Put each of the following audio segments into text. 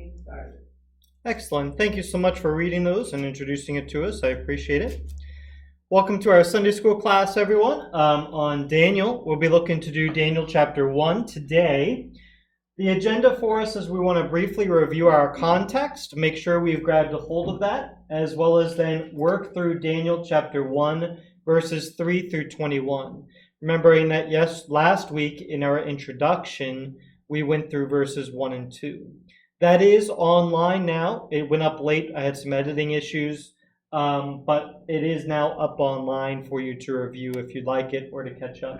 getting started. Excellent. Thank you so much for reading those and introducing it to us. I appreciate it. Welcome to our Sunday school class, everyone. On Daniel, we'll be looking to do Daniel chapter 1 today. The agenda for us is we want to briefly review our context, make sure we've grabbed a hold of that, as well as then work through Daniel chapter 1, verses 3 through 21. Remembering that, yes, last week in our introduction, we went through verses 1 and 2. That is online now. It went up late. I had some editing issues, but it is now up online for you to review if you'd like it or to catch up.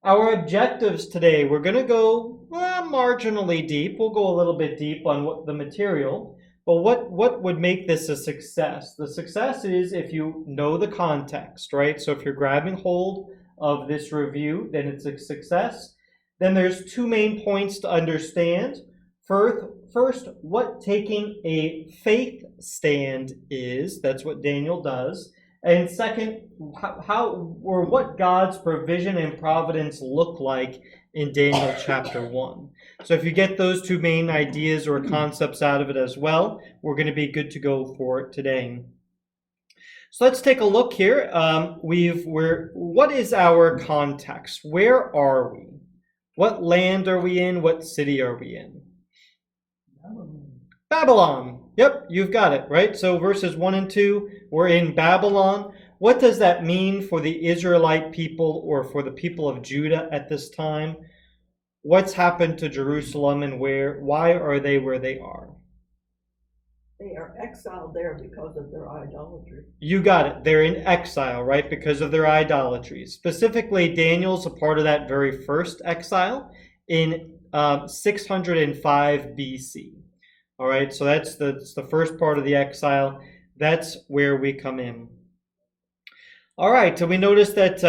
Our objectives today, we're going to go marginally deep. We'll go a little bit deep on what the material, but what would make this a success? The success is if you know the context, right? So if you're grabbing hold of this review, then it's a success. Then there's two main points to understand. First, what taking a faith stand is. That's what Daniel does. And second, how or what God's provision and providence look like in Daniel chapter 1. So if you get those two main ideas or concepts out of it as well, we're going to be good to go for it today. So let's take a look here. What is our context? Where are we? What land are we in? What city are we in? Babylon. Yep, you've got it, right? So verses 1 and 2, we're in Babylon. What does that mean for the Israelite people or for the people of Judah at this time? What's happened to Jerusalem and why are they where they are? They are exiled there because of their idolatry. You got it. They're in exile, right? Because of their idolatry. Specifically, Daniel's a part of that very first exile in 605 BC. All right, so that's the first part of the exile. That's where we come in. All right, so we notice that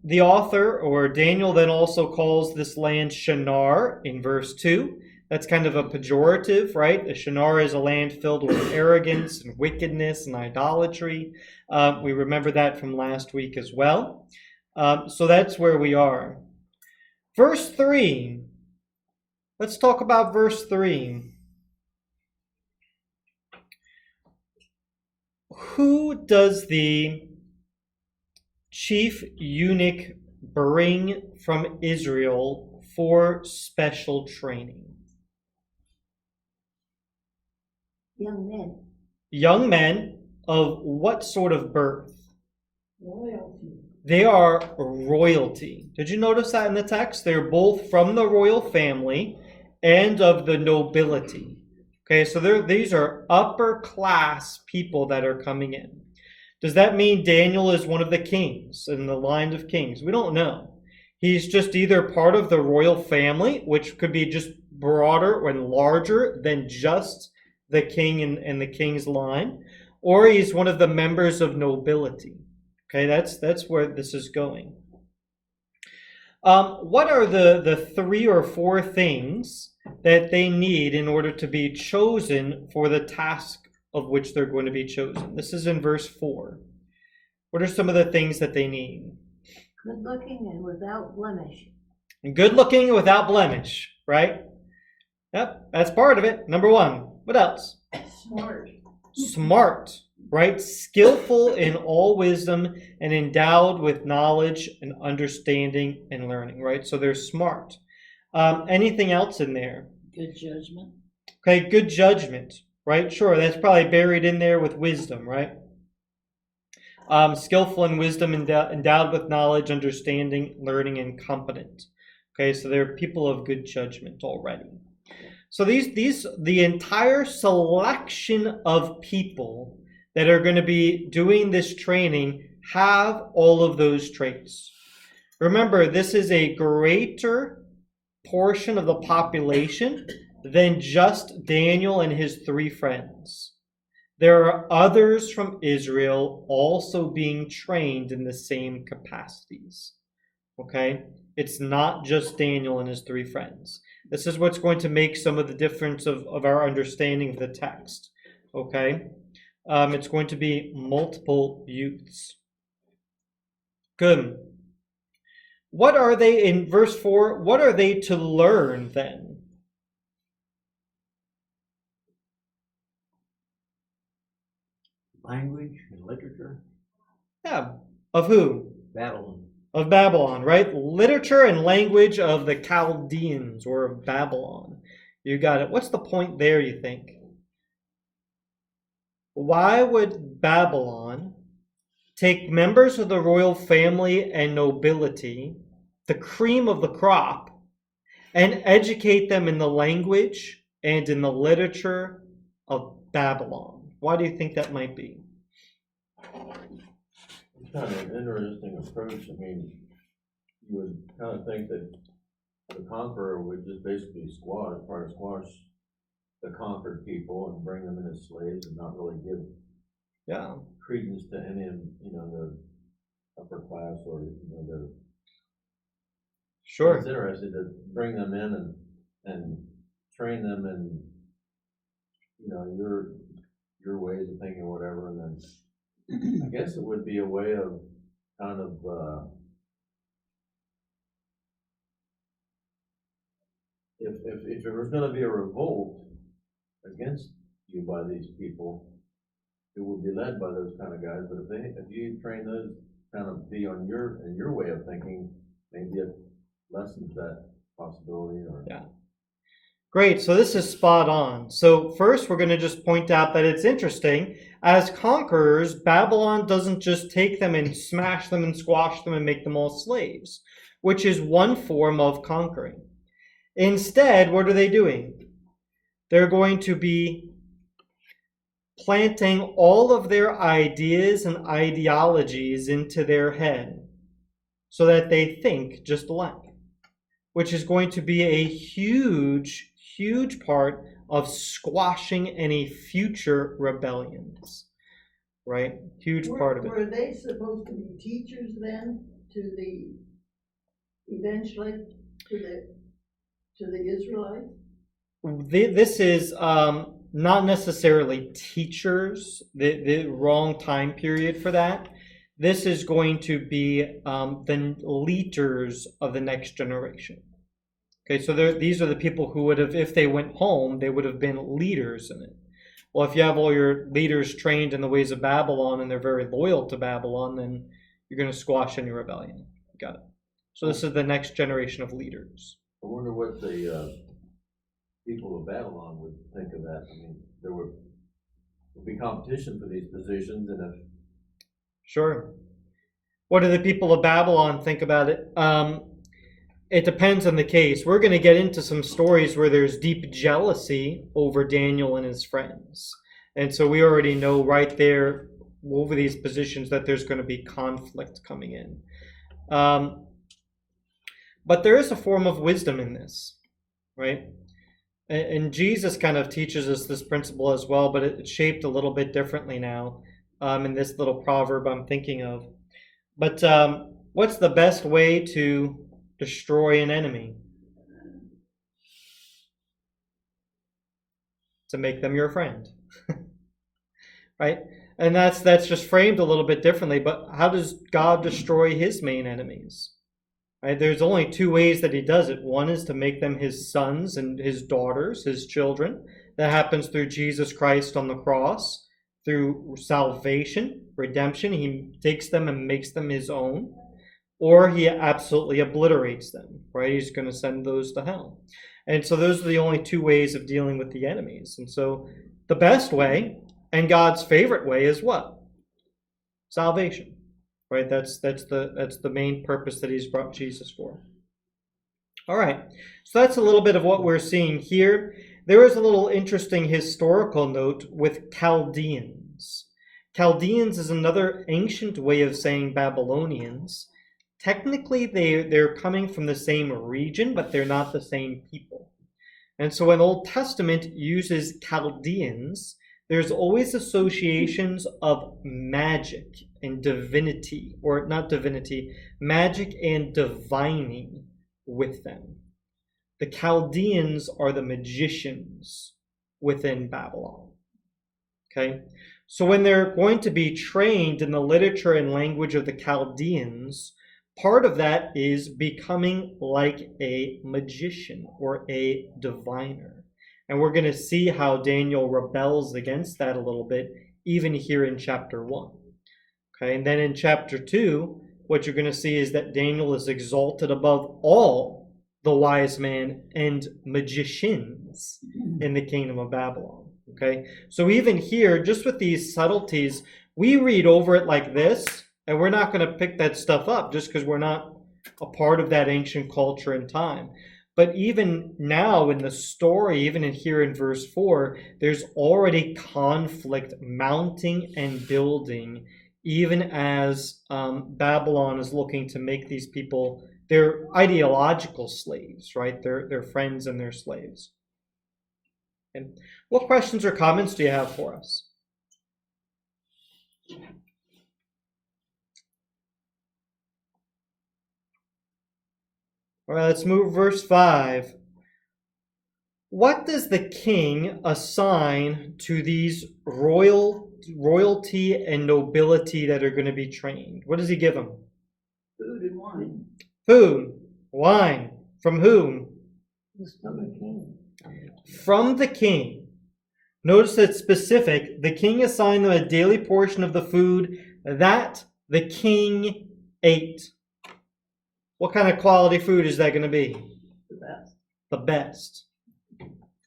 the author, or Daniel, then also calls this land Shinar in verse 2. That's kind of a pejorative, right? The Shinar is a land filled with arrogance and wickedness and idolatry. We remember that from last week as well. So that's where we are. Verse 3. Let's talk about verse 3. Who does the chief eunuch bring from Israel for special training? Young men. Young men of what sort of birth? Royalty. They are royalty. Did you notice that in the text? They're both from the royal family and of the nobility. Okay, so these are upper class people that are coming in. Does that mean Daniel is one of the kings in the line of kings? We don't know. He's just either part of the royal family, which could be just broader and larger than just the king and the king's line, or he's one of the members of nobility. Okay, that's where this is going. What are the 3 or 4 things that they need in order to be chosen for the task of which they're going to be chosen? This is in verse 4. What are some of the things that they need? Good looking and without blemish. Good looking without blemish, right? Yep, that's part of it. Number 1. What else? Smart. Smart, right? Skillful in all wisdom and endowed with knowledge and understanding and learning, right? So they're smart. Anything else in there? Good judgment. Okay, good judgment, right? Sure, that's probably buried in there with wisdom, right? Skillful in wisdom, endowed with knowledge, understanding, learning, and competent. Okay, so they're people of good judgment already. So the entire selection of people that are going to be doing this training have all of those traits. Remember, this is a greater portion of the population than just Daniel and his 3 friends. There are others from Israel also being trained in the same capacities. Okay? It's not just Daniel and his 3 friends. This is what's going to make some of the difference of our understanding of the text. Okay? It's going to be multiple youths. Good. What are they, in verse 4, what are they to learn then? language and literature. Yeah. Of who? Babylon. Of Babylon, right? Literature and language of the Chaldeans or of Babylon. You got it. What's the point there, you think? Why would Babylon take members of the royal family and nobility, the cream of the crop, and educate them in the language and in the literature of Babylon? Why do you think that might be? It's kind of an interesting approach. I mean, you would kind of think that the conqueror would just basically try to squash the conquered people and bring them in as slaves and not really give credence to any of, the upper class or, the. Sure. It's interesting to bring them in and train them in, your ways of thinking or whatever, and then I guess it would be a way of kind of, if there was gonna be a revolt against you by these people, it would be led by those kind of guys, but if you train those kind of be on your way of thinking, maybe it lessens that possibility or. Yeah. Great, so this is spot on. So first we're going to just point out that it's interesting. As conquerors, Babylon doesn't just take them and smash them and squash them and make them all slaves, which is one form of conquering. Instead, what are they doing? They're going to be planting all of their ideas and ideologies into their head so that they think just alike, which is going to be a huge part of squashing any future rebellions, right? Huge part of it. Were they supposed to be teachers then eventually to the Israelites? This is not necessarily teachers, the wrong time period for that. This is going to be the leaders of the next generation. Okay, so these are the people who would have, if they went home, they would have been leaders in it. Well, if you have all your leaders trained in the ways of Babylon and they're very loyal to Babylon, then you're going to squash any rebellion. Got it. So this is the next generation of leaders. I wonder what the people of Babylon would think of that. I mean, there would be competition for these positions, and if. Sure. What do the people of Babylon think about it? It depends on the case. We're going to get into some stories where there's deep jealousy over Daniel and his friends. And so we already know right there over these positions that there's going to be conflict coming in. But there is a form of wisdom in this, right? And Jesus kind of teaches us this principle as well, but it's shaped a little bit differently now in this little proverb I'm thinking of. But what's the best way to destroy an enemy? To make them your friend. Right? And that's just framed a little bit differently, but how does God destroy his main enemies? Right? There's only two ways that he does it. One is to make them his sons and his daughters, his children. That happens through Jesus Christ on the cross, through salvation, redemption. He takes them and makes them his own. Or he absolutely obliterates them, right? He's going to send those to hell. And so those are the only two ways of dealing with the enemies. And so the best way, and God's favorite way, is what? Salvation, right? That's the main purpose that he's brought Jesus for. All right, so that's a little bit of what we're seeing here. There is a little interesting historical note with Chaldeans. Chaldeans is another ancient way of saying Babylonians. Technically, they're coming from the same region, but they're not the same people. And so when Old Testament uses Chaldeans, there's always associations of magic and divinity, or not divinity, magic and divining with them. The Chaldeans are the magicians within Babylon. Okay? So when they're going to be trained in the literature and language of the Chaldeans, part of that is becoming like a magician or a diviner. And we're going to see how Daniel rebels against that a little bit, even here in chapter 1. Okay, and then in chapter 2, what you're going to see is that Daniel is exalted above all the wise men and magicians in the kingdom of Babylon. Okay, so even here, just with these subtleties, we read over it like this, and we're not going to pick that stuff up just because we're not a part of that ancient culture and time. But even now in the story, even in here in verse 4, there's already conflict mounting and building, even as Babylon is looking to make these people their ideological slaves, right? Their friends and their slaves. And what questions or comments do you have for us? All right, let's move verse 5. What does the king assign to these royalty and nobility that are going to be trained? What does he give them? Food and wine. Food, wine. From whom? From the king. From the king. Notice that specific. The king assigned them a daily portion of the food that the king ate. What kind of quality food is that going to be? The best. The best.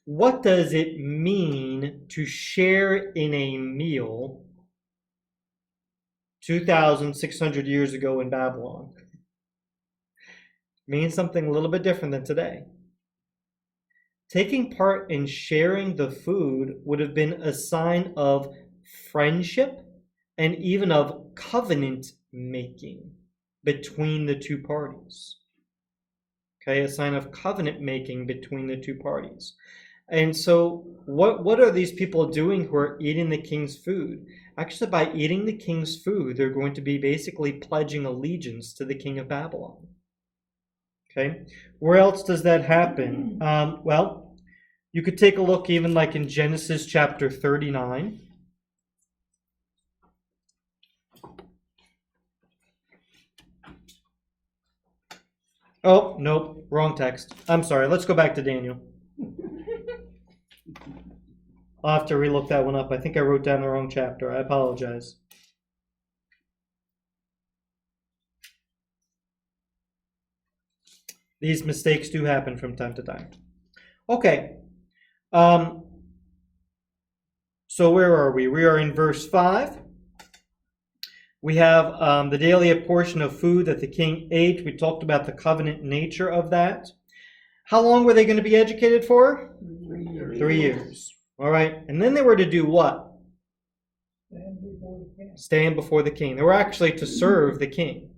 What does it mean to share in a meal 2,600 years ago in Babylon? It means something a little bit different than today. Taking part in sharing the food would have been a sign of friendship and even of covenant making between the two parties. Okay, a sign of covenant making between the two parties. And so what are these people doing who are eating the king's food? Actually, by eating the king's food, they're going to be basically pledging allegiance to the king of Babylon. Okay, where else does that happen? Well, you could take a look even like in Genesis chapter 39. Oh, nope, wrong text. I'm sorry, let's go back to Daniel. I'll have to relook that one up. I think I wrote down the wrong chapter. I apologize. These mistakes do happen from time to time. Okay. So where are we? We are in verse 5. We have the daily portion of food that the king ate. We talked about the covenant nature of that. How long were they going to be educated for? 3 years. 3 years. All right. And then they were to do what? Stand before the king. They were actually to serve the king.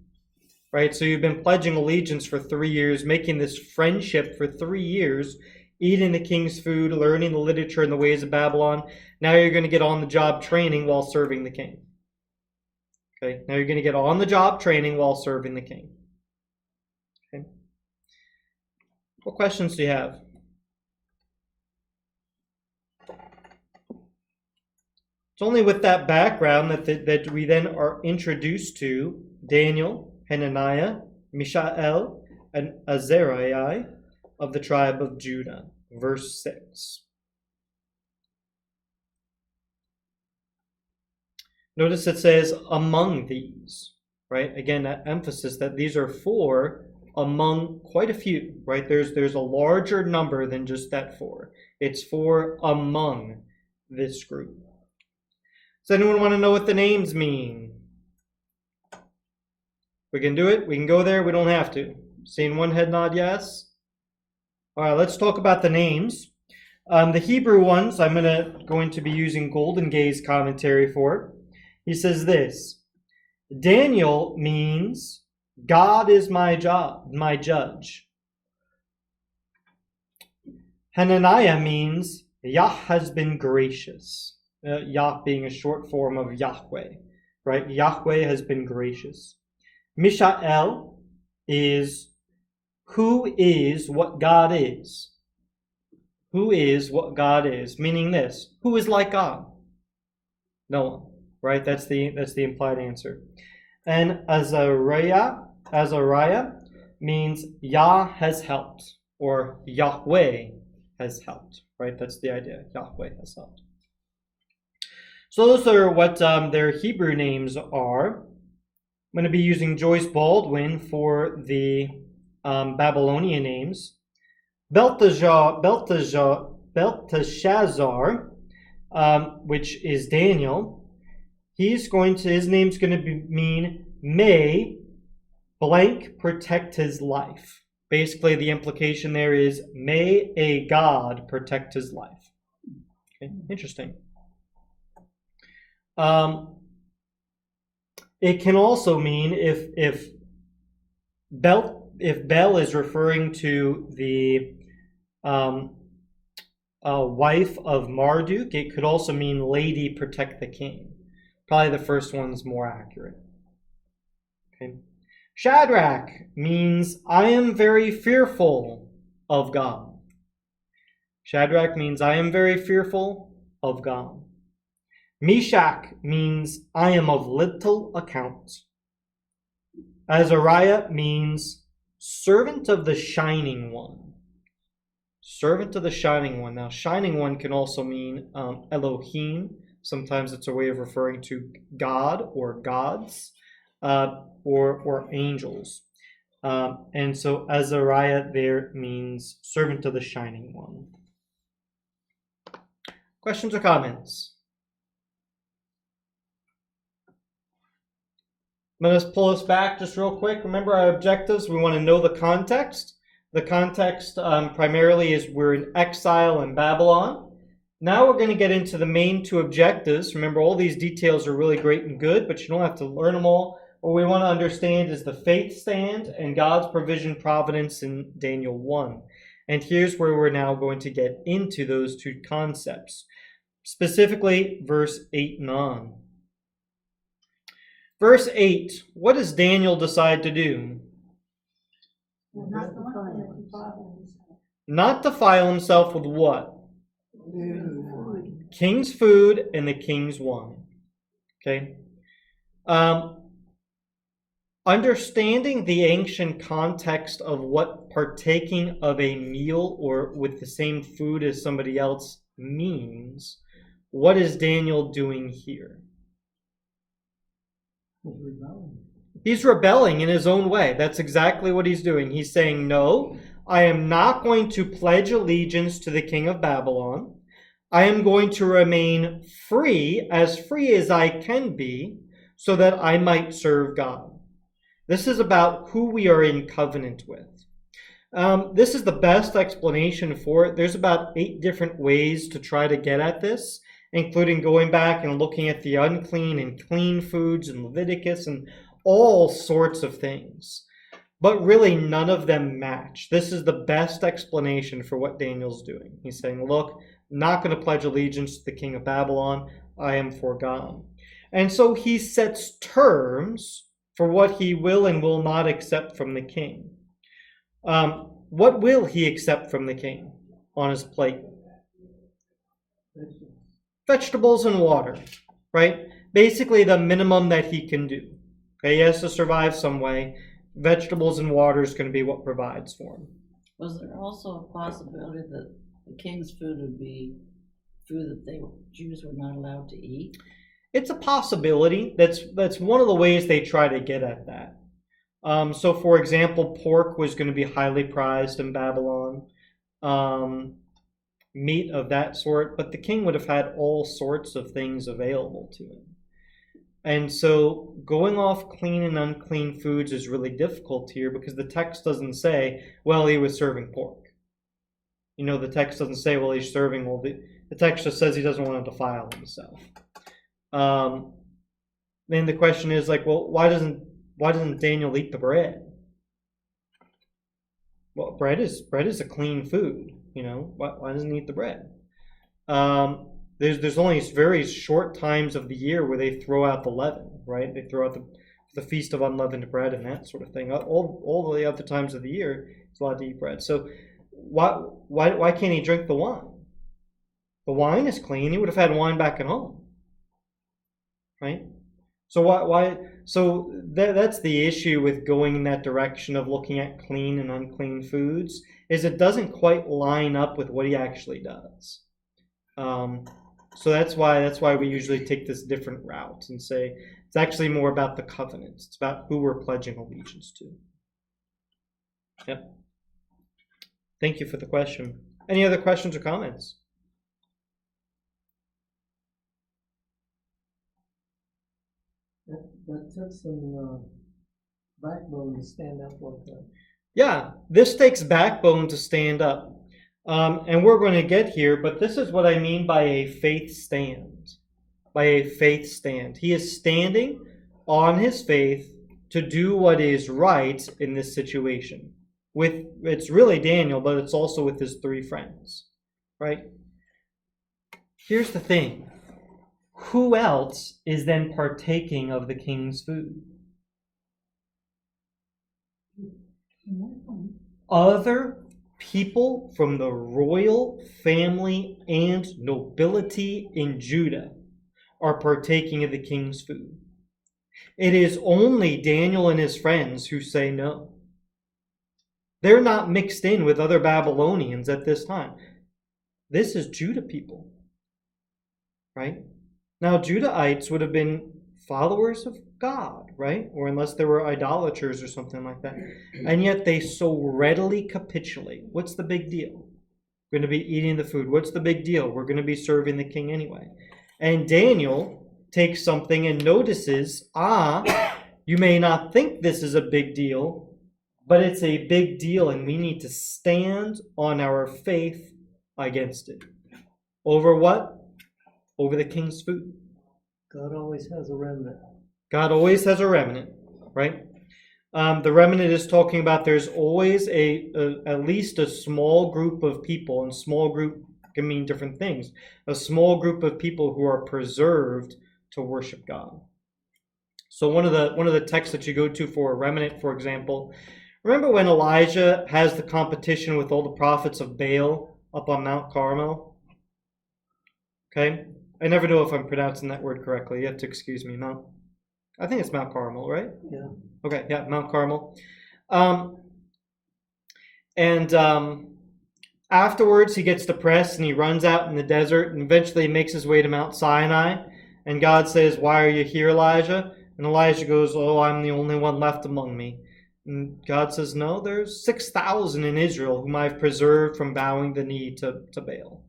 Right? So you've been pledging allegiance for 3 years, making this friendship for 3 years, eating the king's food, learning the literature and the ways of Babylon. Now you're going to get on the job training while serving the king. Okay, now you're going to get on the job training while serving the king. Okay. What questions do you have? It's only with that background that we then are introduced to Daniel, Hananiah, Mishael, and Azariah of the tribe of Judah. Verse 6. Notice it says, among these, right? Again, that emphasis that these are four among quite a few, right? There's a larger number than just that four. It's four among this group. Does anyone want to know what the names mean? We can do it. We can go there. We don't have to. Seeing one head nod yes. All right, let's talk about the names. The Hebrew ones, I'm going to be using Golden Gaze commentary for. He says this: Daniel means God is my judge. Hananiah means Yah has been gracious. Yah being a short form of Yahweh, right? Yahweh has been gracious. Mishael is who is what God is. Who is what God is, meaning this: who is like God? No one. Right, that's the implied answer. And Azariah means Yah has helped, or Yahweh has helped. Right, that's the idea. Yahweh has helped. So those are what their Hebrew names are. I'm going to be using Joyce Baldwin for the Babylonian names. Belteshazzar, which is Daniel. His name's going to mean may blank protect his life. Basically, the implication there is may a god protect his life. Okay, interesting. It can also mean if Bel is referring to the wife of Marduk, it could also mean lady protect the king. Probably the first one's more accurate. Okay. Shadrach means I am very fearful of God. Shadrach means I am very fearful of God. Meshach means I am of little account. Azariah means servant of the Shining One. Servant of the Shining One. Now, Shining One can also mean Elohim. Sometimes it's a way of referring to God or gods or angels. And so Azariah there means servant of the Shining One. Questions or comments? I'm going to pull us back just real quick. Remember our objectives. We want to know the context. The context primarily is we're in exile in Babylon. Now we're going to get into the main two objectives. Remember, all these details are really great and good, but you don't have to learn them all. What we want to understand is the faith stand and God's provision providence in Daniel 1. And here's where we're now going to get into those two concepts. Specifically, verse 8 and on. Verse 8, what does Daniel decide to do? Not defile himself with what? King's food and the king's wine. Okay. Understanding the ancient context of what partaking of a meal or with the same food as somebody else means, what is Daniel doing here? He's rebelling in his own way. That's exactly what he's doing. He's saying, no, I am not going to pledge allegiance to the king of Babylon. I am going to remain free as I can be, so that I might serve God. This is about who we are in covenant with. This is the best explanation for it. There's about 8 different ways to try to get at this, including going back and looking at the unclean and clean foods in Leviticus and all sorts of things. But really, none of them match. This is the best explanation for what Daniel's doing. He's saying, look, I'm not going to pledge allegiance to the king of Babylon. I am for God. And so he sets terms for what he will and will not accept from the king. What will he accept from the king on his plate? Vegetables and water, right? Basically the minimum that he can do. Okay, he has to survive some way. Vegetables and water is going to be what provides for him. Was there also a possibility that the king's food would be food that Jews were not allowed to eat? It's a possibility. That's one of the ways they try to get at that. So, for example, pork was going to be highly prized in Babylon. Meat of that sort, but the king would have had all sorts of things available to him. And so going off clean and unclean foods is really difficult here because the text doesn't say, well, he was serving pork. You know, the text doesn't say, well, he's serving, well, the text just says he doesn't want to defile himself. Then the question is like, well, why doesn't Daniel eat the bread? Well, bread is a clean food. You know, why doesn't he eat the bread? There's only very short times of the year where they throw out the leaven, right? They throw out the feast of unleavened bread and that sort of thing. All the other times of the year, he's allowed to eat bread. So why can't he drink the wine? The wine is clean. He would have had wine back at home, right? So why? So that's the issue with going in that direction of looking at clean and unclean foods, is it doesn't quite line up with what he actually does. So that's why we usually take this different route and say it's actually more about the covenants. It's about who we're pledging allegiance to. Yep. Thank you for the question. Any other questions or comments? That took some backbone to stand up like that. Yeah, this takes backbone to stand up. And we're going to get here, but this is what I mean by a faith stand. By a faith stand. He is standing on his faith to do what is right in this situation. It's really Daniel, but it's also with his three friends. Right? Here's the thing. Who else is then partaking of the king's food? Other people from the royal family and nobility in Judah are partaking of the king's food. It is only Daniel and his friends who say no. They're not mixed in with other Babylonians at this time. This is Judah people, right? Now, Judahites would have been followers of God, right? Or unless they were idolaters or something like that. And yet they so readily capitulate. What's the big deal? We're going to be eating the food. What's the big deal? We're going to be serving the king anyway. And Daniel takes something and notices, you may not think this is a big deal, but it's a big deal and we need to stand on our faith against it. Over what? Over the king's food. God always has a remnant. God always has a remnant, right? The remnant is talking about there's always at least a small group of people, and small group can mean different things. A small group of people who are preserved to worship God. So one of the texts that you go to for a remnant, for example, remember when Elijah has the competition with all the prophets of Baal up on Mount Carmel? Okay? I never know if I'm pronouncing that word correctly. You have to excuse me. I think it's Mount Carmel, right? Yeah. Okay, yeah, Mount Carmel. Afterwards, he gets depressed and he runs out in the desert and eventually makes his way to Mount Sinai. And God says, "Why are you here, Elijah?" And Elijah goes, "Oh, I'm the only one left among me." And God says, "No, there's 6,000 in Israel whom I've preserved from bowing the knee to Baal."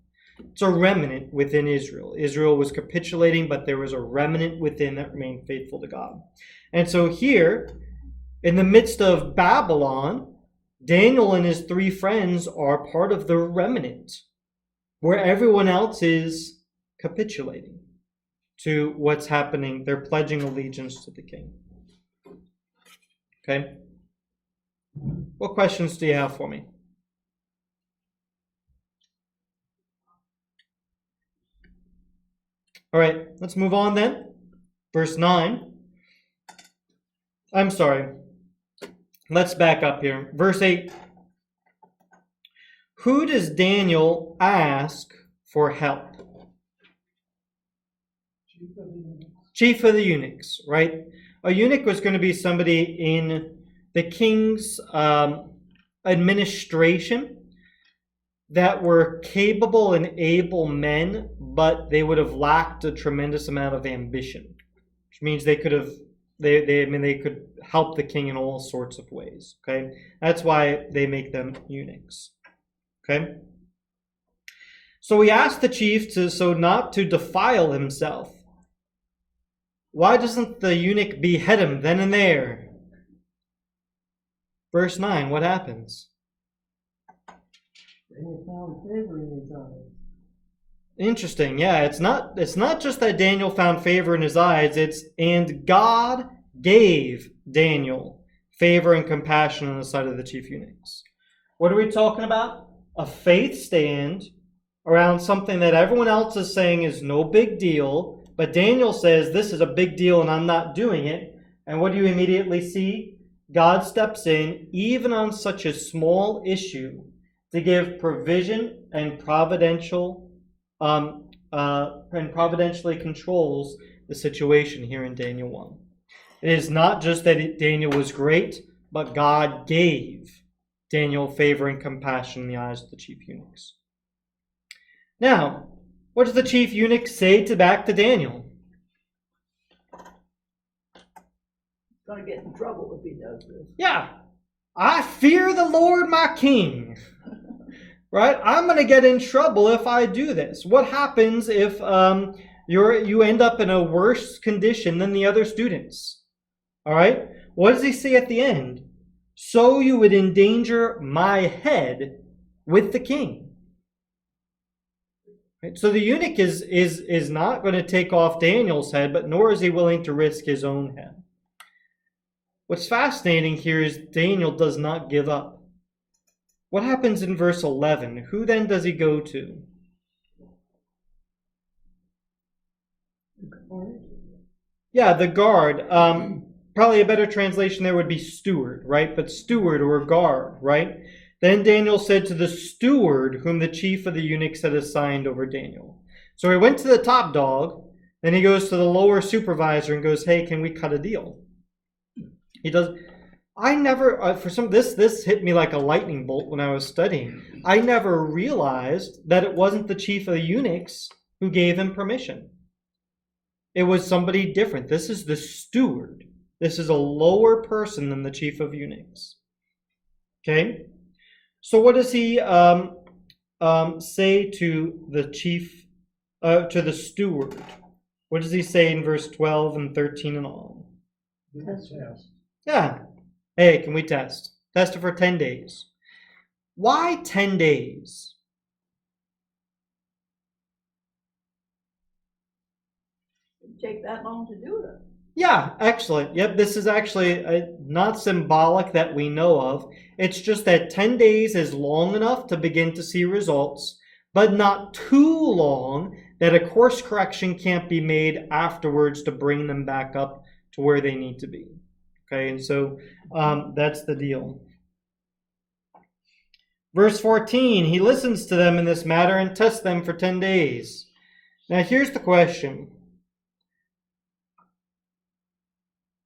It's a remnant within Israel. Israel was capitulating, but there was a remnant within that remained faithful to God. And so here, in the midst of Babylon, Daniel and his three friends are part of the remnant, where everyone else is capitulating to what's happening. They're pledging allegiance to the king. Okay? What questions do you have for me? All right, let's move on then. Verse 9. I'm sorry. Let's back up here. Verse 8. Who does Daniel ask for help? Chief of the eunuchs, right? A eunuch was going to be somebody in the king's administration that were capable and able men, but they would have lacked a tremendous amount of ambition, which means they could help the king in all sorts of ways. Okay, that's why they make them eunuchs. Okay, so we asked the chief not to defile himself. Why doesn't the eunuch behead him then and there? Verse 9, what happens? And he found favor in his eyes. Interesting. Yeah, it's not just that Daniel found favor in his eyes, and God gave Daniel favor and compassion on the side of the chief eunuchs. What are we talking about? A faith stand around something that everyone else is saying is no big deal, but Daniel says this is a big deal and I'm not doing it. And what do you immediately see? God steps in, even on such a small issue, to give provision and providentially controls the situation here in Daniel 1. It is not just that Daniel was great, but God gave Daniel favor and compassion in the eyes of the chief eunuchs. Now, What does the chief eunuch say back to Daniel? He's gonna get in trouble if he does this. Yeah, I fear the Lord my king. Right? I'm going to get in trouble if I do this. What happens if you end up in a worse condition than the other students? All right? What does he say at the end? So you would endanger my head with the king. Right? So the eunuch is not going to take off Daniel's head, but nor is he willing to risk his own head. What's fascinating here is Daniel does not give up. What happens in verse 11? Who then does he go to? Yeah, the guard. Probably a better translation there would be steward, right? But steward or guard, right? Then Daniel said to the steward whom the chief of the eunuchs had assigned over Daniel. So he went to the top dog, then he goes to the lower supervisor and goes, hey, can we cut a deal? He does. I never, this hit me like a lightning bolt when I was studying. I never realized that it wasn't the chief of the eunuchs who gave him permission. It was somebody different. This is the steward. This is a lower person than the chief of eunuchs. Okay? So what does he say to the chief, to the steward? What does he say in verse 12 and 13 and all? Yeah. Hey, can we test? Test it for 10 days. Why 10 days? It'd take that long to do it. Yeah, excellent. Yep, this is actually not symbolic that we know of. It's just that 10 days is long enough to begin to see results, but not too long that a course correction can't be made afterwards to bring them back up to where they need to be. Okay, and so that's the deal. Verse 14, he listens to them in this matter and tests them for 10 days. Now here's the question.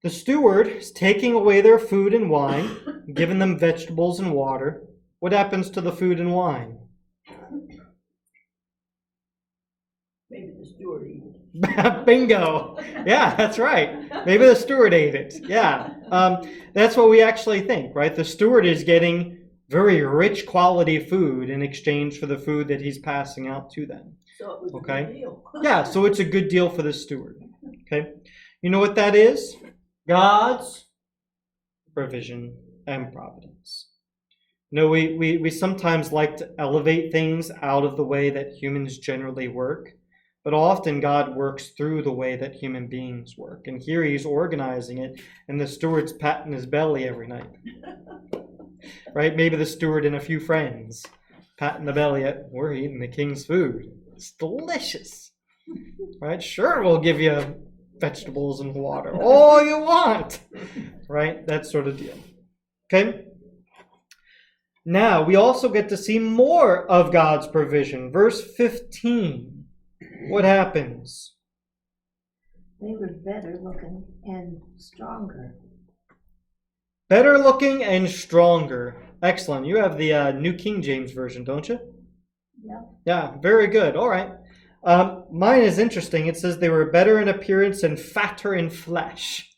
The steward is taking away their food and wine, giving them vegetables and water. What happens to the food and wine? Maybe the steward eat it. Bingo. Yeah, that's right. Maybe the steward ate it. Yeah. That's what we actually think, right? The steward is getting very rich quality food in exchange for the food that he's passing out to them. So it was a Okay. good deal. Yeah, so it's a good deal for the steward. Okay. You know what that is? God's provision and providence. You know, we sometimes like to elevate things out of the way that humans generally work. But often God works through the way that human beings work. And here he's organizing it, and the steward's patting his belly every night. Right? Maybe the steward and a few friends patting the belly at, we're eating the king's food. It's delicious. Right? Sure, we'll give you vegetables and water. All you want. Right? That sort of deal. Okay? Now, we also get to see more of God's provision. Verse 15. What happens? They were better looking and stronger. Better looking and stronger. Excellent. You have the New King James Version, don't you? Yeah. Yeah, very good. All right. Mine is interesting. It says they were better in appearance and fatter in flesh.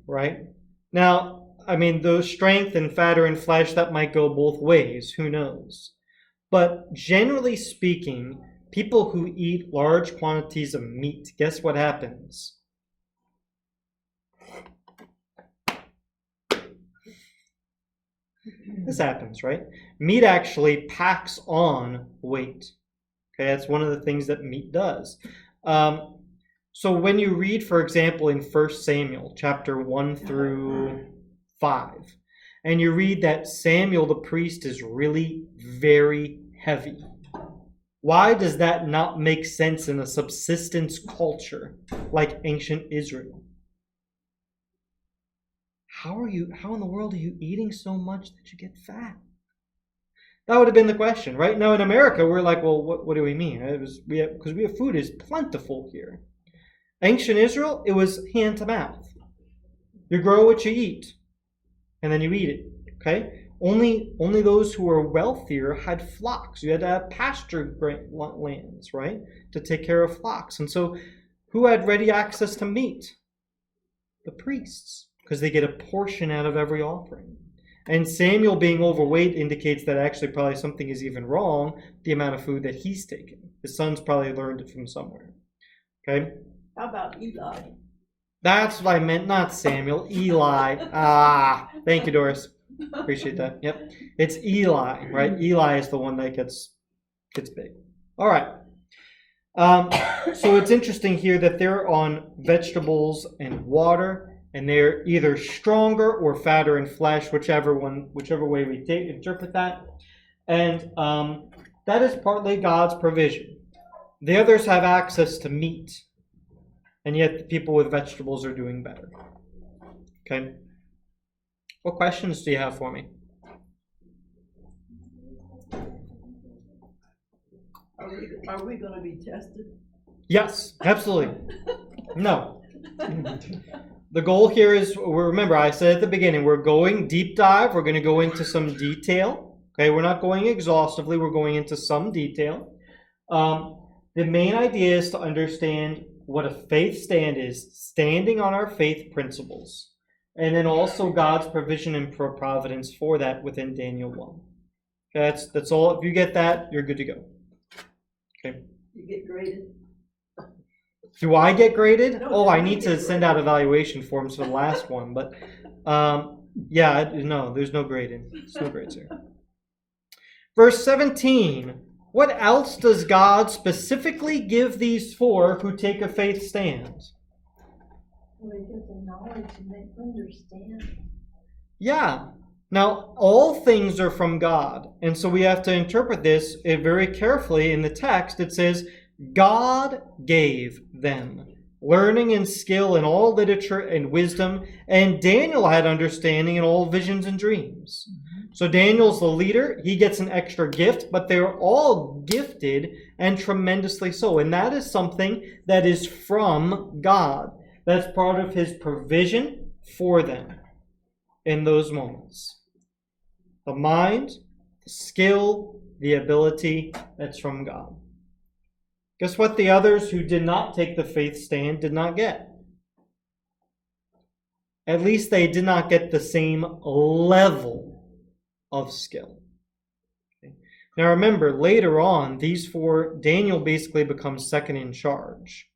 Right? Now, I mean, those strength and fatter in flesh, that might go both ways. Who knows? But generally speaking, people who eat large quantities of meat, guess what happens? This happens, right? Meat actually packs on weight. Okay, that's one of the things that meat does. So when you read, for example, in 1 Samuel, chapter 1 through 5, and you read that Samuel the priest is really very heavy, why does that not make sense in a subsistence culture like ancient Israel? How in the world are you eating so much that you get fat? That would have been the question, right? Now in America, we're like, well, what do we mean? Because we have food is plentiful here. Ancient Israel, it was hand to mouth. You grow what you eat, and then you eat it, okay? Only those who were wealthier had flocks. You had to have pasture lands, right, to take care of flocks. And so who had ready access to meat? The priests, because they get a portion out of every offering. And Samuel being overweight indicates that actually probably something is even wrong, the amount of food that he's taken. His sons probably learned it from somewhere. Okay? How about Eli? That's what I meant, not Samuel. Eli. Ah, thank you, Doris. Appreciate that. Yep. It's Eli, right? Eli is the one that gets big. All right. So it's interesting here that they're on vegetables and water, and they're either stronger or fatter in flesh, whichever way we interpret that. And that is partly God's provision. The others have access to meat, and yet the people with vegetables are doing better. Okay? What questions do you have for me? Are we going to be tested? Yes, absolutely. No. The goal here is, remember, I said at the beginning, we're going deep dive. We're going to go into some detail. Okay, we're not going exhaustively. We're going into some detail. The main idea is to understand what a faith stand is, standing on our faith principles. And then also God's provision and providence for that within Daniel 1. That's all. If you get that, you're good to go. Okay. You get graded? Do I get graded? No, Oh, I you need get to send out evaluation forms for the last one. But yeah, no, there's no grading. There's no grades here. Verse 17. What else does God specifically give these four who take a faith stand? We get the knowledge and they understand. Yeah. Now, all things are from God. And so we have to interpret this very carefully. In the text, it says, God gave them learning and skill in all literature and wisdom. And Daniel had understanding in all visions and dreams. So Daniel's the leader. He gets an extra gift, but they're all gifted and tremendously so. And that is something that is from God. That's part of his provision for them in those moments. The mind, the skill, the ability, that's from God. Guess what the others who did not take the faith stand did not get? At least they did not get the same level of skill. Okay. Now remember, later on, these four, Daniel basically becomes second in charge.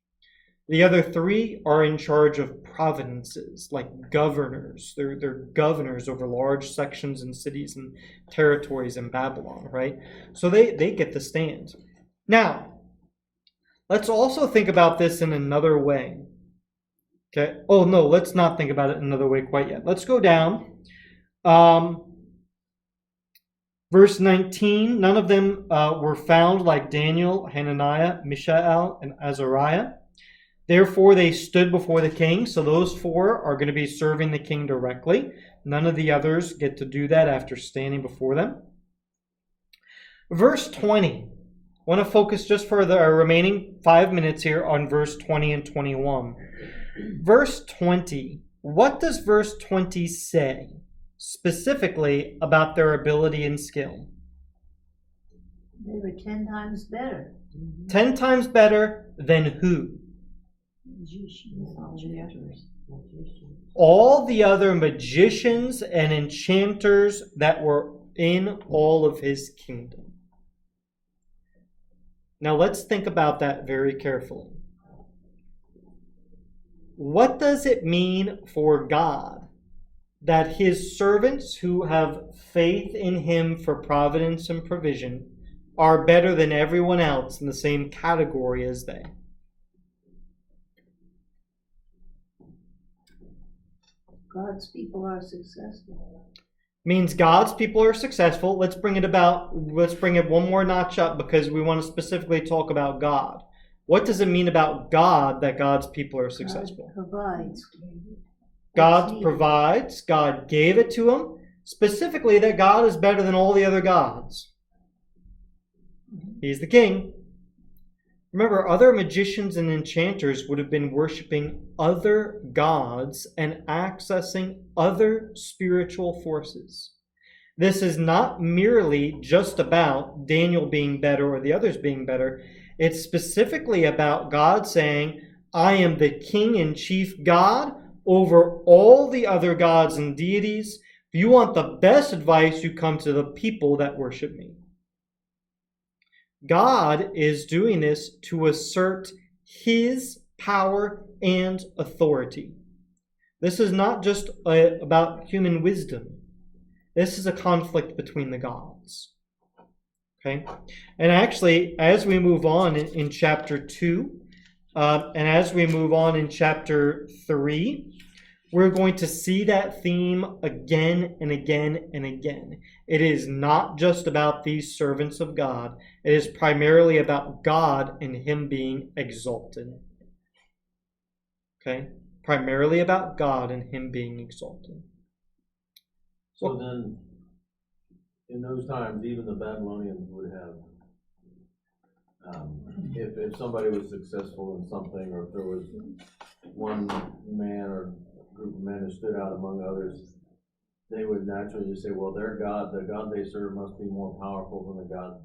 The other three are in charge of provinces, like governors. They're governors over large sections and cities and territories in Babylon, right? So they get the stand. Now, let's also think about this in another way. Okay. Oh, no, let's not think about it another way quite yet. Let's go down. Verse 19, none of them were found like Daniel, Hananiah, Mishael, and Azariah. Therefore, they stood before the king. So those four are going to be serving the king directly. None of the others get to do that after standing before them. Verse 20. I want to focus just for the remaining 5 minutes here on verse 20 and 21. Verse 20. What does verse 20 say specifically about their ability and skill? They were 10 times better. 10 times better than who? All the other magicians and enchanters that were in all of his kingdom. Now let's think about that very carefully. What does it mean for God that his servants who have faith in him for providence and provision are better than everyone else in the same category as they? God's people are successful. Means God's people are successful. Let's bring it one more notch up because we want to specifically talk about God. What does it mean about God that God's people are successful? God provides. God provides. God gave it to him. Specifically that God is better than all the other gods. He's the king. Remember, other magicians and enchanters would have been worshiping other gods and accessing other spiritual forces. This is not merely just about Daniel being better or the others being better. It's specifically about God saying, I am the king and chief God over all the other gods and deities. If you want the best advice, you come to the people that worship me. God is doing this to assert his power and authority. This is not just about human wisdom. This is a conflict between the gods. Okay? And actually, as we move on in chapter 2, and as we move on in chapter 3, we're going to see that theme again and again and again. It is not just about these servants of God. It is primarily about God and him being exalted. Okay? Primarily about God and him being exalted. So then, in those times, even the Babylonians would have, if somebody was successful in something, or if there was one man or group of men who stood out among others, they would naturally just say, well, their God, the God they serve must be more powerful than the God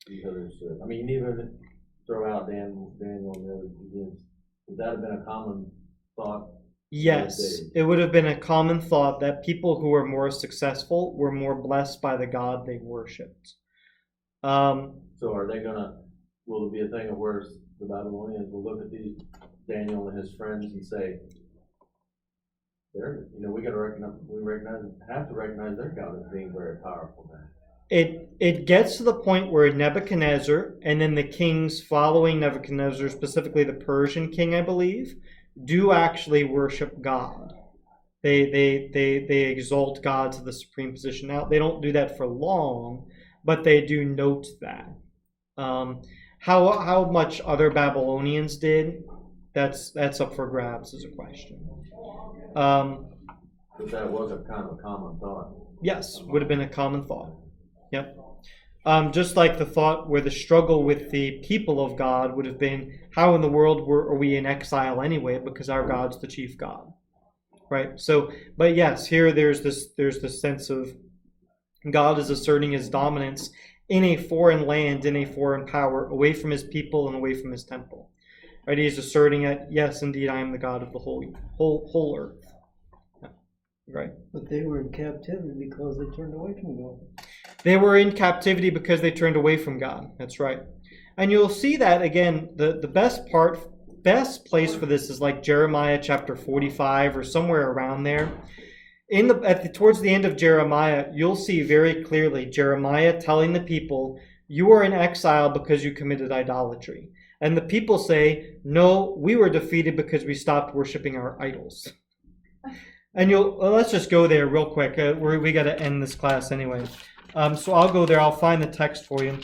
these others serve. I mean, even throw out Daniel and the other Judeans. Would that have been a common thought? Yes, it would have been a common thought that people who were more successful were more blessed by the God they worshipped. So are they gonna, will it be a thing of where the Babylonians will look at these Daniel and his friends and say, they're, we gotta have to recognize their God as being very powerful then. It gets to the point where Nebuchadnezzar and then the kings following Nebuchadnezzar, specifically the Persian king, I believe, do actually worship God. They exalt God to the supreme position. Now, they don't do that for long, but they do note that. How much other Babylonians did, that's up for grabs as a question. But that was a kind of a common thought. Yes, would have been a common thought. Yep. Just like the thought where the struggle with the people of God would have been, how in the world are we in exile anyway? Because our God's the chief God, right? So, but yes, here there's this sense of God is asserting his dominance in a foreign land, in a foreign power, away from his people and away from his temple. Right? He is asserting that, yes, indeed, I am the God of the whole earth. Yeah. Right? But they were in captivity because they turned away from God. They were in captivity because they turned away from God. That's right. And you'll see that, again, the best place for this is like Jeremiah chapter 45 or somewhere around there. Towards the end of Jeremiah, you'll see very clearly Jeremiah telling the people, you are in exile because you committed idolatry. And the people say, no, we were defeated because we stopped worshiping our idols. And let's just go there real quick. We got to end this class anyway. So I'll go there. I'll find the text for you.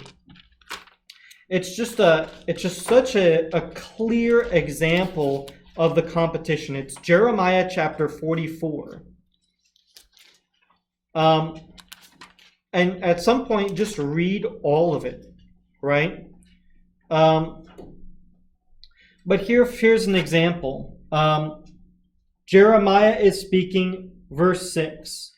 It's just such a clear example of the competition. It's Jeremiah chapter 44. And at some point, just read all of it, right? But here's an example. Jeremiah is speaking, verse 6.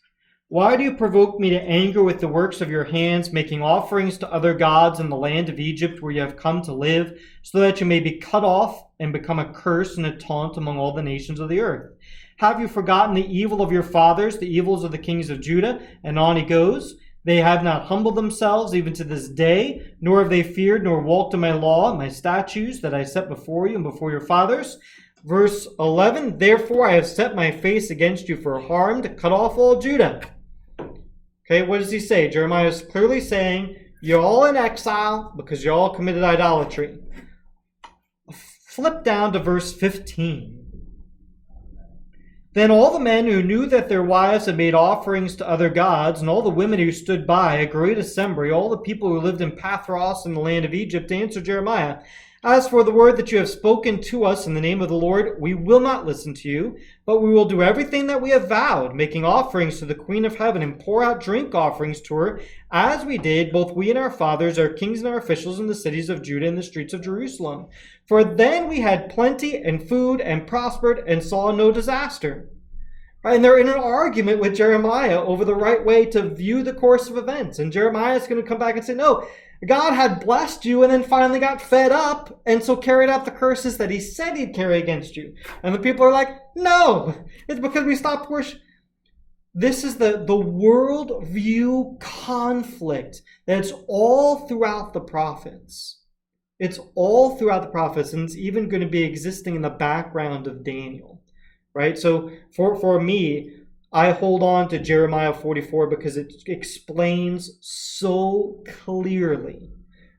Why do you provoke me to anger with the works of your hands, making offerings to other gods in the land of Egypt where you have come to live, so that you may be cut off and become a curse and a taunt among all the nations of the earth? Have you forgotten the evil of your fathers, the evils of the kings of Judah? And on he goes. They have not humbled themselves even to this day, nor have they feared nor walked in my law, my statutes that I set before you and before your fathers. Verse 11, therefore I have set my face against you for harm, to cut off all Judah. Okay, what does he say? Jeremiah is clearly saying, you're all in exile because you all committed idolatry. Flip down to verse 15. Then all the men who knew that their wives had made offerings to other gods, and all the women who stood by, a great assembly, all the people who lived in Pathros in the land of Egypt, answered Jeremiah, as for the word that you have spoken to us in the name of the Lord, we will not listen to you, but we will do everything that we have vowed, making offerings to the Queen of Heaven and pour out drink offerings to her, as we did, both we and our fathers, our kings and our officials in the cities of Judah and the streets of Jerusalem. For then we had plenty and food and prospered and saw no disaster. Right? And they're in an argument with Jeremiah over the right way to view the course of events. And Jeremiah is going to come back and say, no, God had blessed you and then finally got fed up and so carried out the curses that he said he'd carry against you. And the people are like, no, it's because we stopped worship. This is the worldview conflict that's all throughout the prophets. It's all throughout the prophets, and it's even going to be existing in the background of Daniel. Right? So for me, I hold on to Jeremiah 44 because it explains so clearly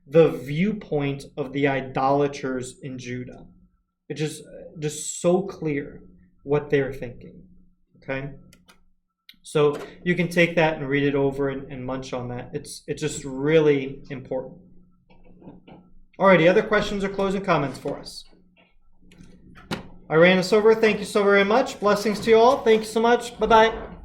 the viewpoint of the idolaters in Judah. It's just so clear what they're thinking. Okay? So you can take that and read it over and munch on that. It's just really important. Alrighty, other questions or closing comments for us? I ran us over. Thank you so very much. Blessings to you all. Thank you so much. Bye-bye.